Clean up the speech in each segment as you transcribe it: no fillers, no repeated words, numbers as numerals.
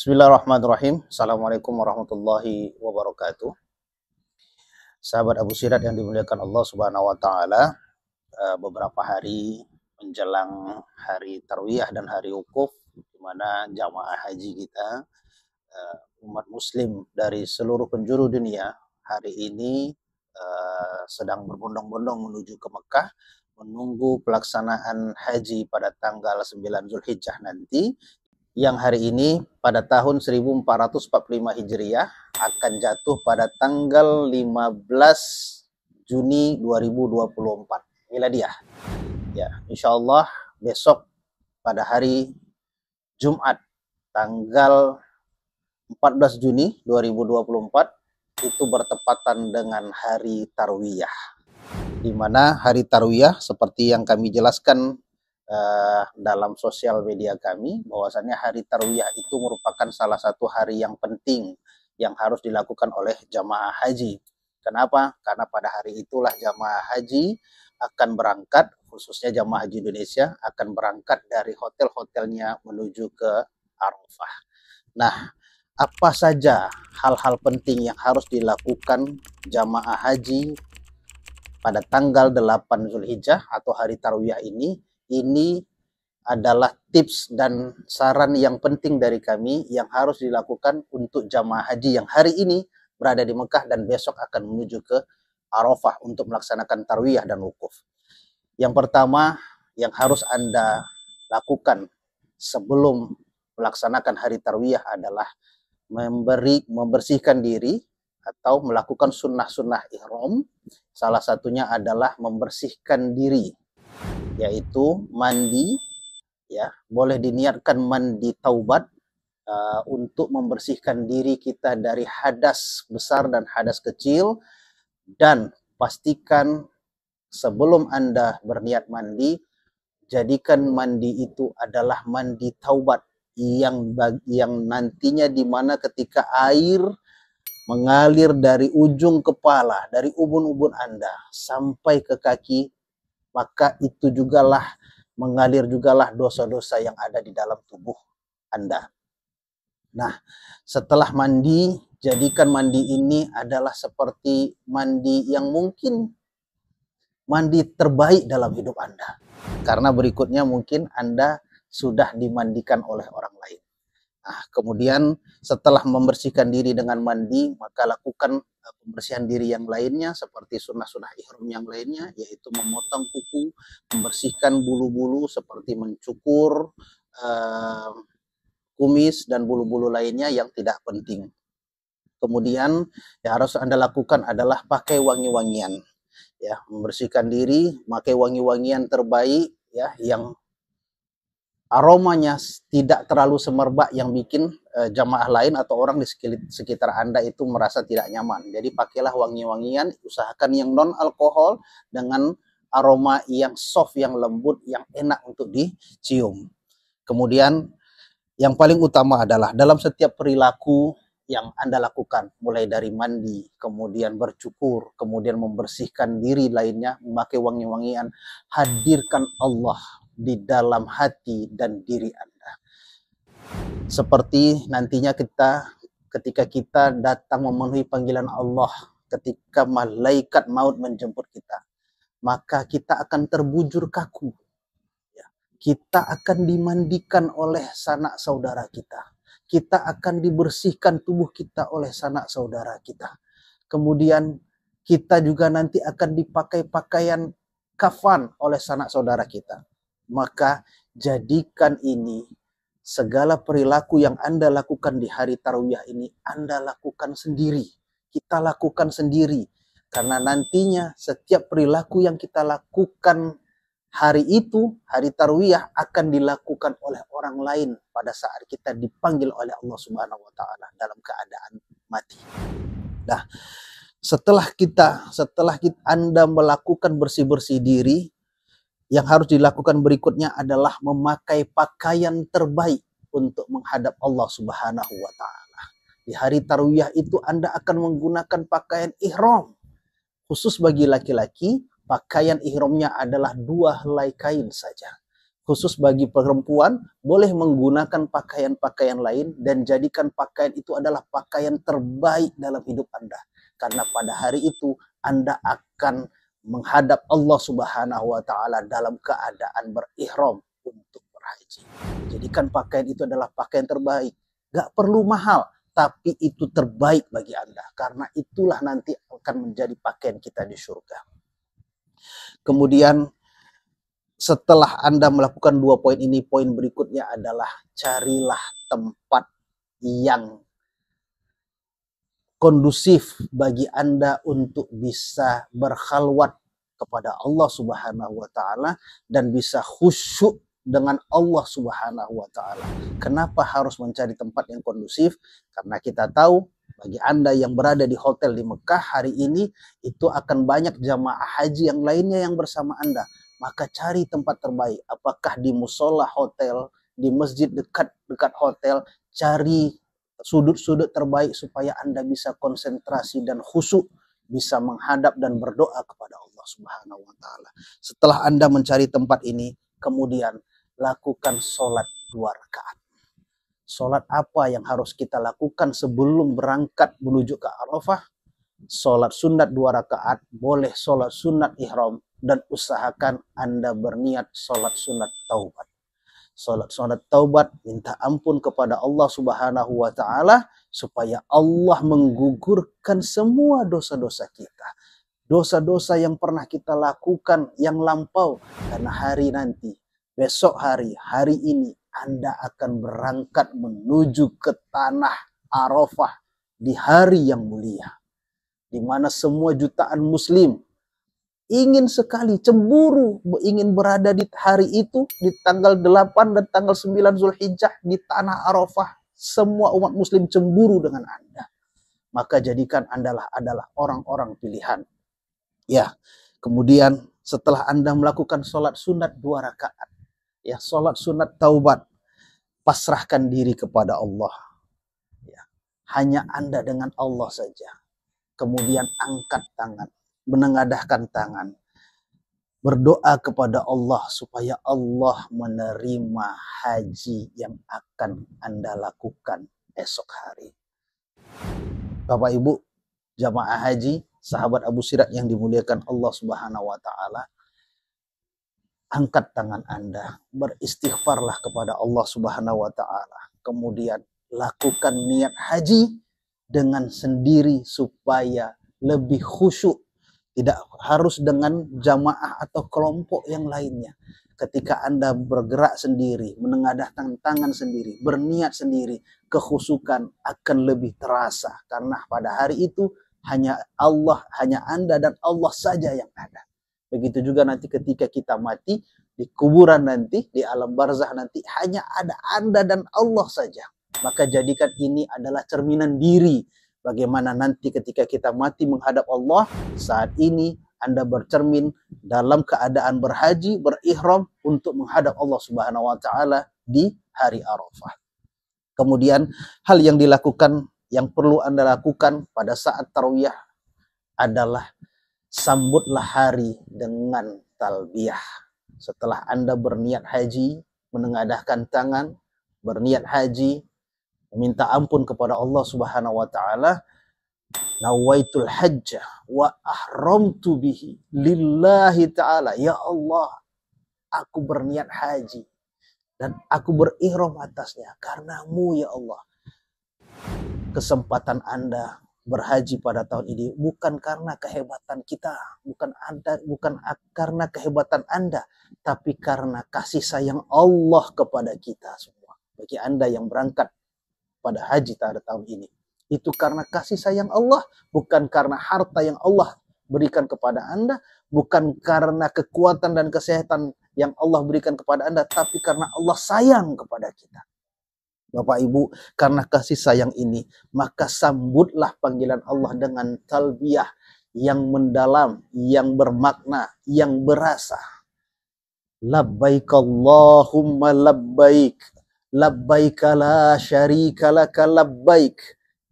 Bismillahirrahmanirrahim. Assalamualaikum warahmatullahi wabarakatuh. Sahabat Abu Sirat yang dimuliakan Allah Subhanahu wa taala, beberapa hari menjelang hari Tarwiyah dan hari Wukuf, di mana jamaah haji kita, umat muslim dari seluruh penjuru dunia hari ini sedang berbondong-bondong menuju ke Mekah menunggu pelaksanaan haji pada tanggal 9 Zulhijjah nanti, yang hari ini pada tahun 1445 Hijriah akan jatuh pada tanggal 15 Juni 2024 Miladiah. Ya, insya Allah besok pada hari Jumat tanggal 14 Juni 2024 itu bertepatan dengan hari Tarwiyah, di mana hari Tarwiyah seperti yang kami jelaskan dalam sosial media kami, bahwasannya hari Tarwiyah itu merupakan salah satu hari yang penting yang harus dilakukan oleh jamaah haji. Kenapa? Karena pada hari itulah jamaah haji akan berangkat, khususnya jamaah haji Indonesia akan berangkat dari hotel-hotelnya menuju ke Arafah. Nah, apa saja hal-hal penting yang harus dilakukan jamaah haji pada tanggal 8 Zulhijjah atau hari Tarwiyah ini? Ini adalah tips dan saran yang penting dari kami yang harus dilakukan untuk jamaah haji yang hari ini berada di Mekah dan besok akan menuju ke Arafah untuk melaksanakan Tarwiyah dan Wukuf. Yang pertama yang harus Anda lakukan sebelum melaksanakan hari Tarwiyah adalah membersihkan diri atau melakukan sunnah-sunnah ihram. Salah satunya adalah membersihkan diri, yaitu mandi, ya, boleh diniatkan mandi taubat untuk membersihkan diri kita dari hadas besar dan hadas kecil, dan pastikan sebelum Anda berniat mandi, jadikan mandi itu adalah mandi taubat yang nantinya dimana ketika air mengalir dari ujung kepala, dari ubun-ubun Anda sampai ke kaki, maka itu jugalah mengalir jugalah dosa-dosa yang ada di dalam tubuh Anda. Nah, setelah mandi, jadikan mandi ini adalah seperti mandi yang mungkin mandi terbaik dalam hidup Anda. Karena berikutnya mungkin Anda sudah dimandikan oleh orang lain. Nah, kemudian setelah membersihkan diri dengan mandi, maka lakukan pembersihan diri yang lainnya seperti sunnah-sunnah ihram yang lainnya, yaitu memotong kuku, membersihkan bulu-bulu seperti mencukur kumis dan bulu-bulu lainnya yang tidak penting. Kemudian yang harus Anda lakukan adalah pakai wangi-wangian, ya, membersihkan diri, pakai wangi-wangian terbaik, ya, yang aromanya tidak terlalu semerbak yang bikin jamaah lain atau orang di sekitar Anda itu merasa tidak nyaman. Jadi pakailah wangi-wangian, usahakan yang non alkohol dengan aroma yang soft, yang lembut, yang enak untuk dicium. Kemudian yang paling utama adalah dalam setiap perilaku yang Anda lakukan, mulai dari mandi, kemudian bercukur, kemudian membersihkan diri lainnya, memakai wangi-wangian, hadirkan Allah di dalam hati dan diri Anda. Seperti nantinya ketika kita datang memenuhi panggilan Allah, ketika malaikat maut menjemput kita, maka kita akan terbujur kaku. Kita akan dimandikan oleh sanak saudara kita. Kita akan dibersihkan tubuh kita oleh sanak saudara kita. Kemudian kita juga nanti akan dipakai pakaian kafan oleh sanak saudara kita. Maka jadikan ini, segala perilaku yang Anda lakukan di hari Tarwiyah ini, Anda lakukan sendiri. Kita lakukan sendiri. Karena nantinya setiap perilaku yang kita lakukan hari itu, hari Tarwiyah, akan dilakukan oleh orang lain pada saat kita dipanggil oleh Allah Subhanahu wa taala dalam keadaan mati. Nah, setelah Anda melakukan bersih-bersih diri, yang harus dilakukan berikutnya adalah memakai pakaian terbaik untuk menghadap Allah Subhanahu wa taala. Di hari Tarwiyah itu Anda akan menggunakan pakaian ihram. Khusus bagi laki-laki, pakaian ihramnya adalah 2 helai kain saja. Khusus bagi perempuan, boleh menggunakan pakaian-pakaian lain dan jadikan pakaian itu adalah pakaian terbaik dalam hidup Anda. Karena pada hari itu Anda akan menghadap Allah Subhanahu wa taala dalam keadaan berihram untuk berhaji. Jadikan pakaian itu adalah pakaian terbaik. Gak perlu mahal, tapi itu terbaik bagi Anda. Karena itulah nanti akan menjadi pakaian kita di surga. Kemudian setelah Anda melakukan 2 poin ini, poin berikutnya adalah carilah tempat yang kondusif bagi Anda untuk bisa berkhalwat kepada Allah Subhanahu wa taala dan bisa khusyuk dengan Allah Subhanahu wa taala. Kenapa harus mencari tempat yang kondusif? Karena kita tahu bagi Anda yang berada di hotel di Mekah hari ini, itu akan banyak jamaah haji yang lainnya yang bersama Anda. Maka cari tempat terbaik. Apakah di musola hotel, di masjid dekat hotel, cari sudut-sudut terbaik supaya Anda bisa konsentrasi dan khusyuk, bisa menghadap dan berdoa kepada Allah Subhanahu wa taala. Setelah Anda mencari tempat ini, kemudian lakukan sholat 2 rakaat. Sholat apa yang harus kita lakukan sebelum berangkat menuju ke Arafah? Sholat sunat 2 rakaat, boleh sholat sunat ihram, dan usahakan Anda berniat sholat sunat taubat. Sholat sunat taubat, minta ampun kepada Allah Subhanahu wa taala supaya Allah menggugurkan semua dosa-dosa kita. Dosa-dosa yang pernah kita lakukan yang lampau, karena hari nanti, besok hari ini Anda akan berangkat menuju ke tanah Arafah di hari yang mulia, di mana semua jutaan muslim ingin sekali, cemburu, ingin berada di hari itu, di tanggal 8 dan tanggal 9 Zulhijjah di tanah Arafah. Semua umat muslim cemburu dengan Anda. Maka jadikan Anda adalah orang-orang pilihan. Ya, kemudian setelah Anda melakukan sholat sunat 2 rakaat, ya, sholat sunat taubat, pasrahkan diri kepada Allah. Ya, hanya Anda dengan Allah saja. Kemudian angkat tangan, menengadahkan tangan, berdoa kepada Allah supaya Allah menerima haji yang akan Anda lakukan esok hari. Bapak Ibu, jamaah haji, sahabat Abu Sirat yang dimuliakan Allah Subhanahu wa taala, angkat tangan Anda, beristighfarlah kepada Allah Subhanahu wa taala. Kemudian lakukan niat haji dengan sendiri supaya lebih khusyuk. Tidak harus dengan jamaah atau kelompok yang lainnya. Ketika Anda bergerak sendiri, menengadahkan tangan sendiri, berniat sendiri, kekhusyukan akan lebih terasa. Karena pada hari itu hanya Allah, hanya Anda dan Allah saja yang ada. Begitu juga nanti ketika kita mati, di kuburan nanti, di alam barzah nanti, hanya ada Anda dan Allah saja. Maka jadikan ini adalah cerminan diri. Bagaimana nanti ketika kita mati menghadap Allah, saat ini Anda bercermin dalam keadaan berhaji, berihram untuk menghadap Allah Subhanahu wa taala di hari Arafah. Kemudian hal yang dilakukan, yang perlu Anda lakukan pada saat tarwiyah adalah sambutlah hari dengan talbiyah. Setelah Anda berniat haji, menengadahkan tangan, berniat haji, minta ampun kepada Allah Subhanahu wa taala, nawaitul hajjah wa ahramtu bihi lillahi ta'ala. Ya Allah, aku berniat haji dan aku berihram atasnya karenamu ya Allah. Kesempatan Anda berhaji pada tahun ini bukan karena kehebatan kita, bukan karena kehebatan Anda, tapi karena kasih sayang Allah kepada kita semua. Bagi Anda yang berangkat pada haji pada tahun ini, itu karena kasih sayang Allah, bukan karena harta yang Allah berikan kepada Anda, bukan karena kekuatan dan kesehatan yang Allah berikan kepada Anda, tapi karena Allah sayang kepada kita. Bapak Ibu, karena kasih sayang ini, maka sambutlah panggilan Allah dengan talbiyah yang mendalam, yang bermakna, yang berasa. Labbaik Allahumma labbaik, labbaik la syarika laka labbaik,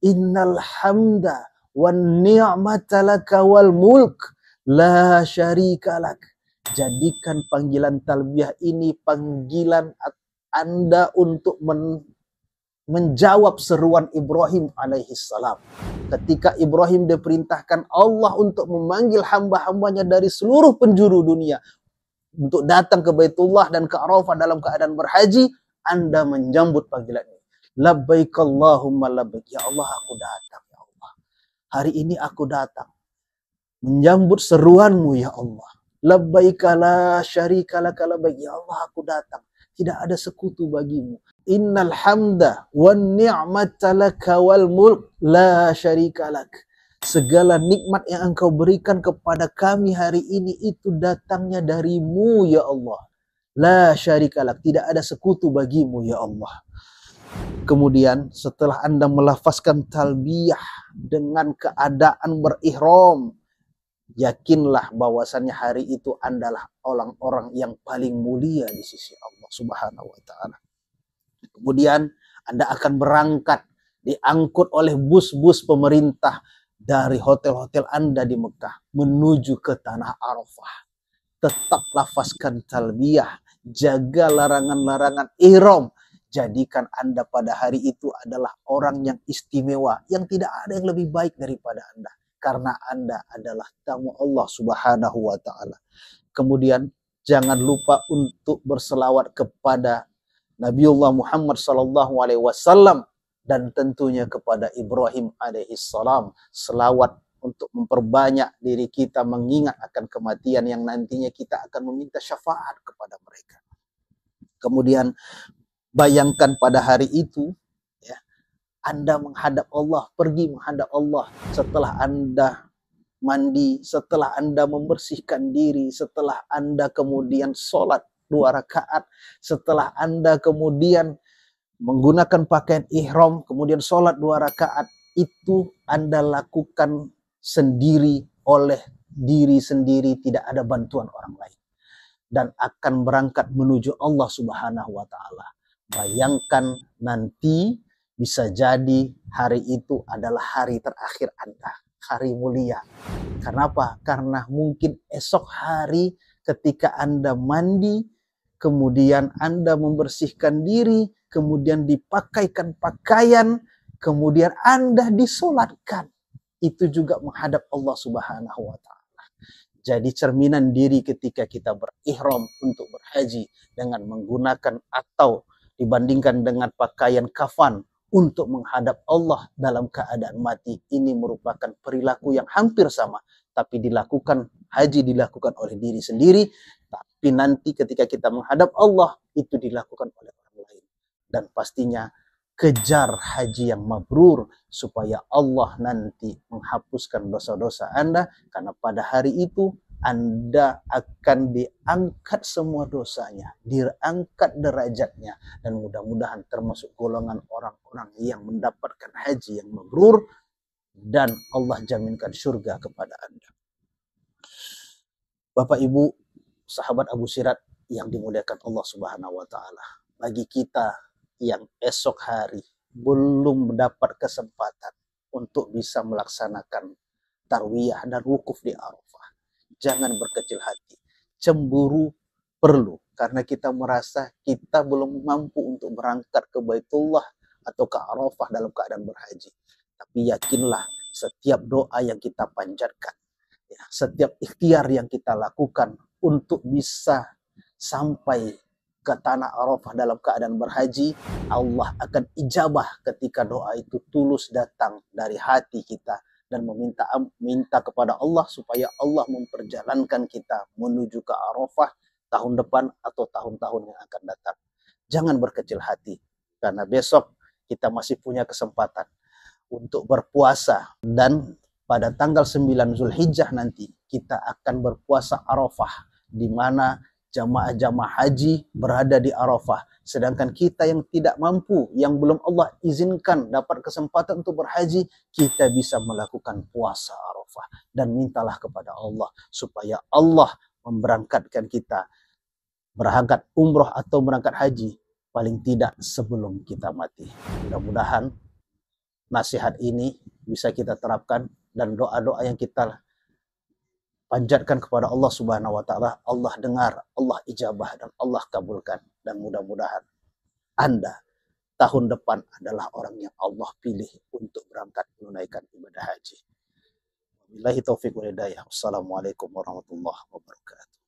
innal hamda wan ni'mata laka wal mulk la syarika lak. Jadikan panggilan talbiyah ini panggilan Anda untuk menjawab seruan Ibrahim alaihi salam. Ketika Ibrahim diperintahkan Allah untuk memanggil hamba-hambanya dari seluruh penjuru dunia untuk datang ke Baitullah dan ke Arafah dalam keadaan berhaji, Anda menyambut panggilan ini. Labbaik Allahumma labbaik. Ya Allah, aku datang ya Allah. Hari ini aku datang menyambut seruanmu ya Allah. Labbaika la syarika laka labbaik. Ya Allah, aku datang. Tidak ada sekutu bagimu. Innal hamda wan ni'mata laka wal mulk la syarika lak. Segala nikmat yang engkau berikan kepada kami hari ini itu datangnya darimu ya Allah. La syarika lak. Tidak ada sekutu bagimu ya Allah. Kemudian setelah Anda melafazkan talbiyah dengan keadaan berihram, yakinlah bahwasannya hari itu adalah orang-orang yang paling mulia di sisi Allah Subhanahu wa taala. Kemudian Anda akan berangkat diangkut oleh bus-bus pemerintah dari hotel-hotel Anda di Mekah menuju ke tanah Arafah. Tetap lafazkan talbiyah, jaga larangan-larangan ihram. Jadikan Anda pada hari itu adalah orang yang istimewa, yang tidak ada yang lebih baik daripada Anda. Karena Anda adalah tamu Allah Subhanahu wa taala. Kemudian jangan lupa untuk berselawat kepada Nabiullah Muhammad sallallahu alaihi wasallam dan tentunya kepada Ibrahim alaihi salam. Selawat untuk memperbanyak diri kita mengingat akan kematian yang nantinya kita akan meminta syafaat kepada mereka. Kemudian bayangkan pada hari itu ya, Anda menghadap Allah, pergi menghadap Allah setelah Anda mandi, setelah Anda membersihkan diri, setelah Anda kemudian sholat 2 rakaat, setelah Anda kemudian menggunakan pakaian ihram, kemudian sholat 2 rakaat, itu Anda lakukan sendiri oleh diri sendiri, tidak ada bantuan orang lain. Dan akan berangkat menuju Allah Subhanahu wa ta'ala. Bayangkan nanti bisa jadi hari itu adalah hari terakhir Anda, hari mulia. Kenapa? Karena mungkin esok hari ketika Anda mandi, kemudian Anda membersihkan diri, kemudian dipakaikan pakaian, kemudian Anda disolatkan. Itu juga menghadap Allah Subhanahu wa ta'ala. Jadi cerminan diri ketika kita berihram untuk berhaji dengan menggunakan atau dibandingkan dengan pakaian kafan untuk menghadap Allah dalam keadaan mati, ini merupakan perilaku yang hampir sama, tapi haji dilakukan oleh diri sendiri, tapi nanti ketika kita menghadap Allah itu dilakukan oleh orang lain. Dan pastinya kejar haji yang mabrur supaya Allah nanti menghapuskan dosa-dosa Anda, karena pada hari itu Anda akan diangkat semua dosanya, diangkat derajatnya, dan mudah-mudahan termasuk golongan orang-orang yang mendapatkan haji yang mabrur dan Allah jaminkan surga kepada Anda. Bapak Ibu, sahabat Abu Sirat yang dimuliakan Allah Subhanahu wa taala, bagi kita yang esok hari belum mendapat kesempatan untuk bisa melaksanakan tarwiyah dan wukuf di Arafah, jangan berkecil hati. Cemburu perlu, karena kita merasa kita belum mampu untuk berangkat ke Baitullah atau ke Arafah dalam keadaan berhaji. Tapi yakinlah, setiap doa yang kita panjatkan, ya, setiap ikhtiar yang kita lakukan untuk bisa sampai ke tanah Arafah dalam keadaan berhaji, Allah akan ijabah ketika doa itu tulus datang dari hati kita dan minta kepada Allah supaya Allah memperjalankan kita menuju ke Arafah tahun depan atau tahun-tahun yang akan datang. Jangan berkecil hati, karena besok kita masih punya kesempatan untuk berpuasa, dan pada tanggal 9 Zulhijjah nanti kita akan berpuasa Arafah, di mana jamaah-jamaah haji berada di Arafah. Sedangkan kita yang tidak mampu, yang belum Allah izinkan dapat kesempatan untuk berhaji, kita bisa melakukan puasa Arafah. Dan mintalah kepada Allah supaya Allah memberangkatkan kita berangkat umroh atau berangkat haji paling tidak sebelum kita mati. Mudah-mudahan nasihat ini bisa kita terapkan, dan doa-doa yang kita panjatkan kepada Allah Subhanahu wa taala, Allah dengar, Allah ijabah dan Allah kabulkan, dan mudah-mudahan Anda tahun depan adalah orang yang Allah pilih untuk berangkat menunaikan ibadah haji. Wabillahi taufiq wal hidayah. Wassalamualaikum warahmatullahi wabarakatuh.